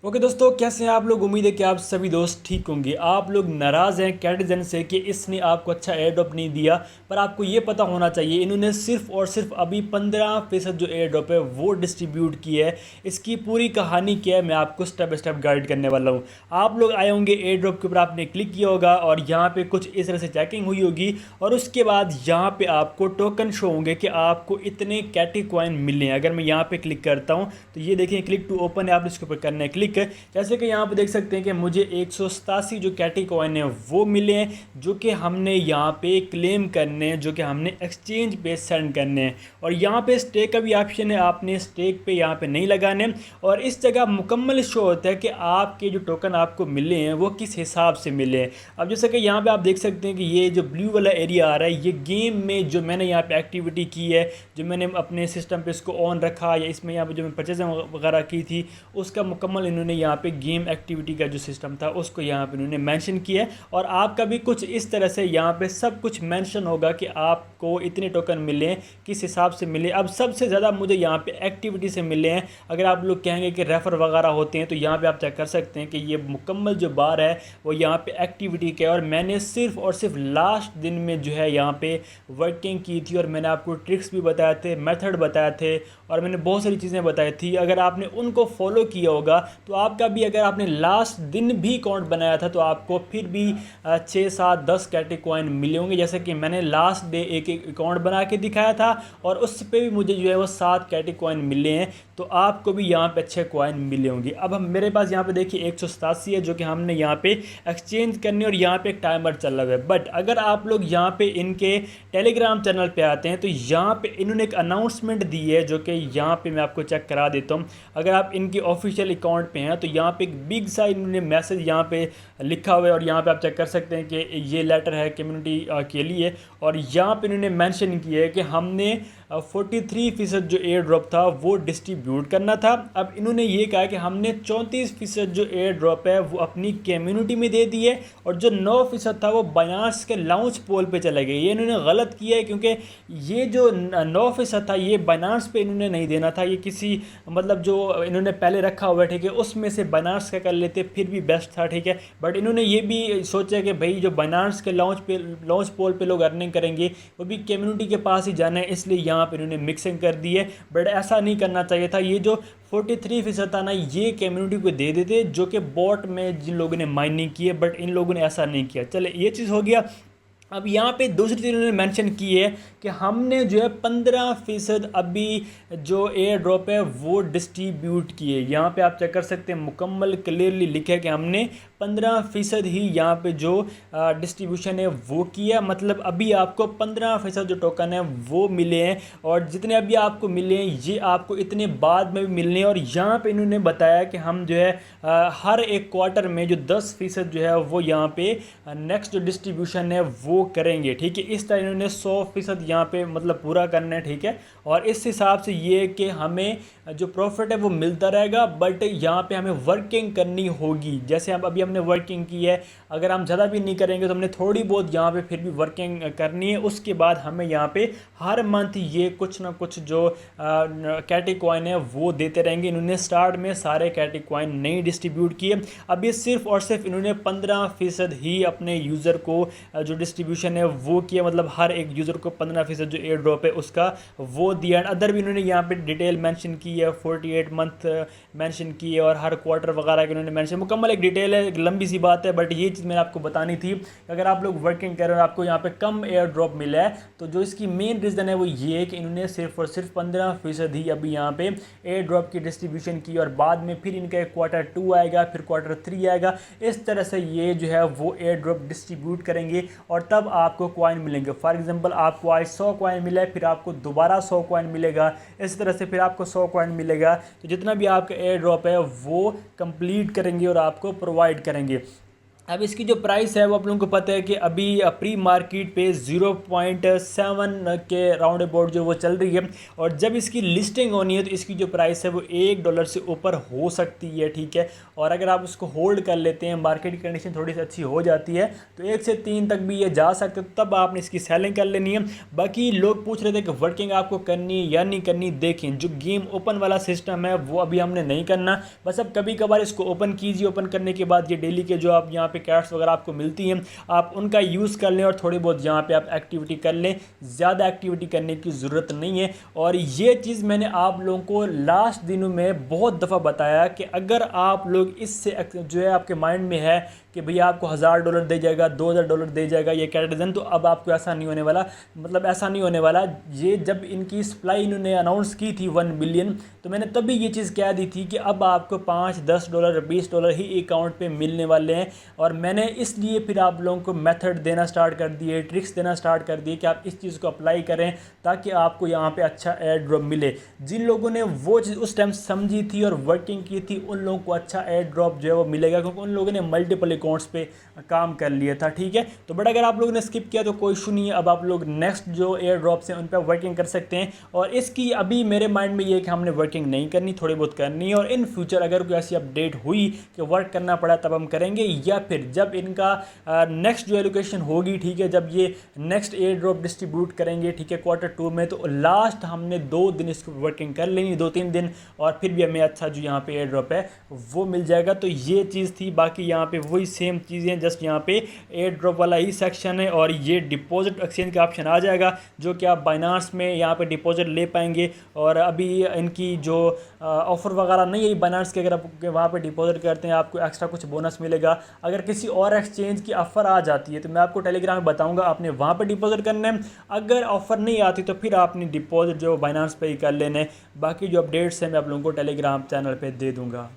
Okay दोस्तों, कैसे हैं आप लोग। उम्मीद है कि आप सभी दोस्त ठीक होंगे। आप लोग नाराज़ हैं कैटजन से कि इसने आपको अच्छा एयर ड्रॉप नहीं दिया, पर आपको ये पता होना चाहिए इन्होंने सिर्फ और सिर्फ अभी 15% जो एयर ड्रॉप है वो डिस्ट्रीब्यूट की है। इसकी पूरी कहानी क्या है मैं आपको स्टेप बाय स्टेप गाइड करने वाला हूँ। आप लोग आए होंगे एयर ड्रॉप के ऊपर, आपने क्लिक किया होगा और यहाँ पे कुछ इस तरह से चेकिंग हुई होगी और उसके बाद यहाँ पे आपको टोकन शो होंगे कि आपको इतने कैटी कॉइन मिले हैं। अगर मैं यहाँ पे क्लिक करता हूँ तो ये देखिए क्लिक टू ओपन है, आप इसके ऊपर करना है क्लिक। जैसे कि यहाँ पे देख सकते हैं कि मुझे 187 जो कैटी कॉइन है वो मिले हैं, जो कि हमने यहाँ पे क्लेम करने हैं, जो कि हमने एक्सचेंज पे सेंड करने हैं। और यहाँ पे स्टेक का भी ऑप्शन है, आपने स्टेक पे यहाँ पे नहीं लगाने। और इस जगह मुकम्मल शो होता है कि आपके जो टोकन आपको मिले हैं वो किस हिसाब से मिले हैं। अब जैसे कि यहाँ पे आप देख सकते हैं कि ये जो ब्लू वाला एरिया आ रहा है, ये गेम में जो मैंने यहाँ पे एक्टिविटी की है, जो मैंने अपने सिस्टम पे इसको ऑन रखा या इसमें यहाँ पे जो मैं परचेजिंग वगैरह की थी उसका मुकम्मल इन्होंने यहाँ पे गेम एक्टिविटी का जो सिस्टम था उसको यहाँ पे इन्होंने मेंशन किया है। और आपका भी कुछ इस तरह से यहाँ पे सब कुछ मेंशन होगा कि आपको इतने टोकन मिले, किस हिसाब से मिले। अब सबसे ज़्यादा मुझे यहाँ पे एक्टिविटी से मिले हैं। अगर आप लोग कहेंगे कि रेफ़र वगैरह होते हैं तो यहाँ पे आप चेक कर सकते हैं कि ये मुकम्मल जो बार है वो यहाँ पे एक्टिविटी का है। और मैंने सिर्फ और सिर्फ लास्ट दिन में जो है यहाँ पे वर्किंग की थी और मैंने आपको ट्रिक्स भी बताए थे, मेथड बताए थे और मैंने बहुत सारी चीज़ें बताई थी। अगर आपने उनको फॉलो किया होगा तो आपका भी, अगर आपने लास्ट दिन भी अकाउंट बनाया था तो आपको फिर भी 6 7 10 कैटी कॉइन मिले होंगे। जैसे कि मैंने लास्ट डे एक एक अकाउंट बना के दिखाया था और उस पर भी मुझे जो है वो 7 कैटी कॉइन मिले हैं, तो आपको भी यहाँ पे अच्छे कॉइन मिले होंगे। अब हम मेरे पास यहाँ पे देखिए 187 है जो कि हमने यहाँ पे एक्सचेंज करने और यहाँ पे एक टाइमर चल रहा है। बट अगर आप लोग यहाँ पे इनके टेलीग्राम चैनल पे आते हैं तो यहाँ पे इन्होंने एक अनाउंसमेंट दी है, जो कि यहाँ पे मैं आपको चेक करा देता हूँ। अगर आप इनके ऑफिशियल अकाउंट पे हैं तो यहाँ पे एक बिग सा इन्होंने मैसेज यहाँ पे लिखा हुआ है और यहाँ पे आप चेक कर सकते हैं कि ये लेटर है कम्युनिटी के लिए। और यहाँ पे इन्होंने मेंशन किया है कि हमने 43% जो एयर ड्रॉप था वो डिस्ट्रीब्यूट करना था। अब इन्होंने ये कहा कि हमने 34% जो एयर ड्रॉप है वो अपनी कम्युनिटी में दे दी है और जो 9% था वो बायनांस के लाउंज पोल पे चला गया। ये इन्होंने गलत किया है क्योंकि ये जो 9% था ये बायनांस पे इन्होंने नहीं देना था, ये किसी मतलब जो इन्होंने पहले रखा हुआ है, ठीक है, उसमें से बायनांस का कर लेते फिर भी बेस्ट था, ठीक है। बट इन्होंने ये भी सोचा कि भाई जो बायनांस के लॉन्च पोल पे लोग अर्निंग करेंगे वो भी कम्युनिटी के पास ही जाना है, इसलिए यहाँ पे इन्होंने मिक्सिंग कर दी है। बट ऐसा नहीं करना चाहिए था। ये जो 43% था ना ये कम्युनिटी को दे देते जो कि बॉट में जिन लोगों ने माइनिंग की है, बट इन लोगों ने ऐसा नहीं किया। चले ये चीज़ हो गया। अब यहाँ पे दूसरी चीज़ उन्होंने मेंशन की है कि हमने जो है 15% अभी जो एयर ड्रॉप है वो डिस्ट्रीब्यूट किए। यहाँ पे आप चेक कर सकते हैं मुकम्मल क्लियरली लिखा है कि हमने 15% ही यहाँ पे जो डिस्ट्रीब्यूशन है वो किया। मतलब अभी आपको 15% जो टोकन है वो मिले हैं और जितने अभी आपको मिले हैं ये आपको इतने बाद में भी मिलने हैं। और यहाँ पे इन्होंने बताया कि हम जो है हर एक क्वार्टर में जो 10% जो है वो यहाँ पे नेक्स्ट जो डिस्ट्रीब्यूशन है वो करेंगे, ठीक है। इस तरह इन्होंने 100% यहाँ पे मतलब पूरा करना है, ठीक है। और इस हिसाब से ये कि हमें जो प्रॉफिट है वो मिलता रहेगा, बट यहाँ पे हमें वर्किंग करनी होगी। जैसे हम अभी हमने वर्किंग की है, अगर हम ज़्यादा भी नहीं करेंगे तो हमने थोड़ी बहुत यहाँ पे फिर भी वर्किंग करनी है। उसके बाद हमें यहाँ पे हर मंथ ये कुछ ना कुछ जो कैटी कॉइन है वो देते रहेंगे। इन्होंने स्टार्ट में सारे कैटी कॉइन नहीं डिस्ट्रीब्यूट किए, अभी सिर्फ और सिर्फ इन्होंने 15% ही अपने यूज़र को जो डिस्ट्रीब्यूशन है वो किया। मतलब हर एक यूज़र को 15% जो एयर ड्रॉप है उसका वो दिया। अदर भी इन्होंने यहाँ पे डिटेल मेंशन की है, 48 मंथ मेंशन की है और हर क्वार्टर वगैरह के इन्होंने मेंशन, मुकम्मल एक डिटेल है, एक लंबी सी बात है। बट ये चीज़ मैंने आपको बतानी थी। अगर आप लोग वर्किंग कर रहे हो और आपको यहाँ पे कम एयर ड्रॉप मिला है तो जो इसकी मेन रीज़न है वो ये है कि इन्होंने सिर्फ और सिर्फ 15% ही अभी यहाँ पे एयर ड्रॉप की डिस्ट्रीब्यूशन की और बाद में फिर इनका एक Q2 आएगा, फिर Q3 आएगा। इस तरह से ये जो है वो एयर ड्रॉप डिस्ट्रीब्यूट करेंगे और तब आपको कॉइन मिलेंगे। फॉर एग्जांपल आपको आज 100 कॉइन मिला है, फिर आपको दोबारा 100 कॉइन मिलेगा, इस तरह से फिर आपको 100 कॉइन मिलेगा। तो जितना भी आपका एयर ड्रॉप है वो कंप्लीट करेंगे और आपको प्रोवाइड करेंगे। अब इसकी जो प्राइस है वो आप लोगों को पता है कि अभी प्री मार्केट पे 0.7 के राउंड अबाउट जो वो चल रही है, और जब इसकी लिस्टिंग होनी है तो इसकी जो प्राइस है वो $1 से ऊपर हो सकती है, ठीक है। और अगर आप उसको होल्ड कर लेते हैं, मार्केट की कंडीशन थोड़ी सी अच्छी हो जाती है तो 1 से 3 तक भी ये जा सकते, तो तब आपने इसकी सेलिंग कर लेनी है। बाकी लोग पूछ रहे थे कि वर्किंग आपको करनी है या नहीं करनी। देखें, जो गेम ओपन वाला सिस्टम है वो अभी हमने नहीं करना, बस अब कभी कभार इसको ओपन कीजिए। ओपन करने के बाद ये डेली के जो आप यहाँ पे कैट्स वगैरह आपको मिलती हैं, आप उनका यूज़ कर लें और थोड़ी बहुत यहाँ पे आप एक्टिविटी कर लें। ज़्यादा एक्टिविटी करने की ज़रूरत नहीं है। और ये चीज़ मैंने आप लोगों को लास्ट दिनों में बहुत दफ़ा बताया कि अगर आप लोग इससे जो है आपके माइंड में है कि भैया आपको $1000 दे जाएगा, $2000 दे जाएगा ये कैटेजन, तो अब आपको ऐसा नहीं होने वाला। मतलब ऐसा नहीं होने वाला। ये जब इनकी सप्लाई इन्होंने अनाउंस की थी 1 बिलियन, तो मैंने तभी ये चीज़ कह दी थी कि अब आपको $5-10 $20 ही अकाउंट पे मिलने वाले हैं। और मैंने इसलिए फिर आप लोगों को मेथड देना स्टार्ट कर दिए, ट्रिक्स देना स्टार्ट कर दिए कि आप इस चीज़ को अप्लाई करें ताकि आपको यहाँ पे अच्छा एयर ड्रॉप मिले। जिन लोगों ने वो चीज़ उस टाइम समझी थी और वर्किंग की थी, उन लोगों को अच्छा एयर ड्रॉप जो है वो मिलेगा, क्योंकि उन लोगों ने मल्टीपल अकाउंट्स पे काम कर लिया था, ठीक है। तो बट अगर आप लोगों ने स्किप किया तो कोई इशू नहीं है, अब आप लोग नेक्स्ट जो एयर ड्रॉप्स हैं उन पर वर्किंग कर सकते हैं। और इसकी अभी मेरे माइंड में ये है कि हमने वर्किंग नहीं करनी, थोड़ी बहुत करनी है। और इन फ्यूचर अगर कोई ऐसी अपडेट हुई कि वर्क करना पड़ा तब हम करेंगे, या फिर जब इनका नेक्स्ट जो एलोकेशन होगी, ठीक है, जब ये नेक्स्ट एयर ड्रॉप डिस्ट्रीब्यूट करेंगे, ठीक है, Q2 में, तो लास्ट हमने 2 दिन इसको वर्किंग कर लेनी, 2-3 दिन, और फिर भी हमें अच्छा जो यहाँ पे एयर ड्रॉप है वो मिल जाएगा। तो ये चीज़ थी। बाकी यहाँ पे वही सेम चीज़ें, जस्ट यहाँ पे एयर ड्रॉप वाला ही सेक्शन है, और ये डिपॉजिट एक्सचेंज का ऑप्शन आ जाएगा जो कि आप बाइनांस में यहाँ पे डिपॉजिट ले पाएंगे। और अभी इनकी जो ऑफ़र वगैरह नहीं है बाइनांस के, अगर आप वहाँ पे डिपॉजिट करते हैं आपको एक्स्ट्रा कुछ बोनस मिलेगा। अगर किसी और एक्सचेंज की ऑफ़र आ जाती है तो मैं आपको टेलीग्राम में बताऊँगा, आपने वहाँ पर डिपॉजिट करना है। अगर ऑफ़र नहीं आती तो फिर आपने डिपॉजिट जो बाइनांस पे ही कर लेना है। बाकी जो अपडेट्स हैं मैं आप लोगों को टेलीग्राम चैनल पर दे दूँगा।